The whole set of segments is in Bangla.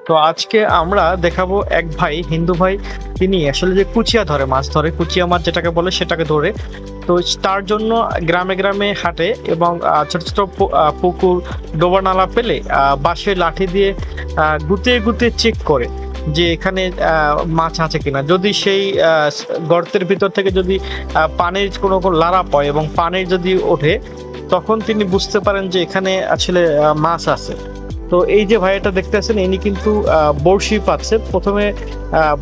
তো আজকে আমরা দেখাবো এক ভাই, হিন্দু ভাই, তিনি আসলে যে কুচিয়া ধরে, মাছ ধরে, কুচিয়া মাছ যেটাকে বলে সেটাকে ধরে। তো তার জন্য গ্রামে গ্রামে হাঁটে এবং ছোট ছোট পুকুর, ডোবা নালা পেলে বাঁশের লাঠি দিয়ে গুতিয়ে গুতিয়ে চেক করে যে এখানে মাছ আছে কিনা। যদি সেই গর্তের ভিতর থেকে যদি পানির কোনো লারা পড়ে এবং পানির যদি ওঠে, তখন তিনি বুঝতে পারেন যে এখানে আসলে মাছ আছে। তো এই যে ভাইয়াটা দেখতে আছেন, ইনি কিন্তু বড়শি পাচ্ছে। প্রথমে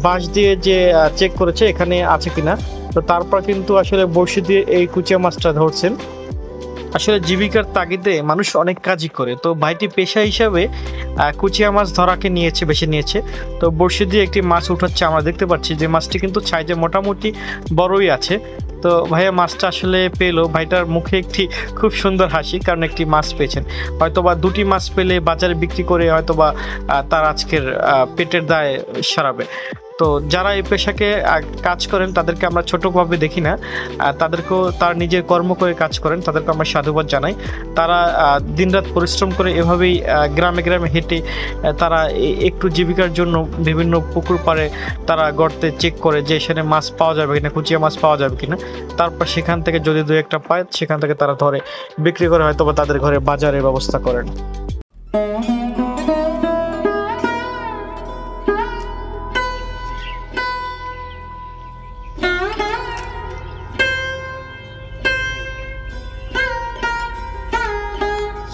বাঁশ দিয়ে যে চেক করেছে এখানে আছে কিনা, তো তারপর কিন্তু আসলে বড়শি দিয়ে এই কুচিয়া মাছটা ধরছেন। আসলে জীবিকার তাগিদে মানুষ অনেক কাজই করে, তো ভাইটি পেশা হিসাবে কুচিয়া মাছ ধরাকে বেছে নিয়েছে। তো বড়শি দিয়ে একটি মাছ উঠাচ্ছে, আমরা দেখতে পাচ্ছি যে মাছটি কিন্তু সাইজে মোটামুটি বড়ই আছে। তো ভাইয়া মাছটা আসলে পেলো, ভাইটার মুখে একটি খুব সুন্দর হাসি, কারণ একটি মাছ পেয়েছেন। হয়তোবা দুটি মাছ পেলে বাজারে বিক্রি করে হয়তোবা তার আজকের পেটের দায় সারাবে। তো যারা এই পেশাকে কাজ করেন তাদেরকে আমরা ছোটভাবে দেখি না, তাদেরকেও তার নিজের কর্ম করে কাজ করেন, তাদেরকে আমরা সাধুবাদ জানাই। তারা দিনরাত পরিশ্রম করে এভাবেই গ্রামে গ্রামে হেঁটে তারা একটু জীবিকার জন্য বিভিন্ন পুকুর পাড়ে তারা গর্তে চেক করে যে সেখানে মাছ পাওয়া যাবে কিনা, কুচিয়া মাছ পাওয়া যাবে কিনা। তারপর সেখান থেকে যদি দু একটা পায় সেখান থেকে তারা ধরে বিক্রি করে হয়তো বা তাদের ঘরে বাজারের ব্যবস্থা করেন।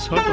ছোট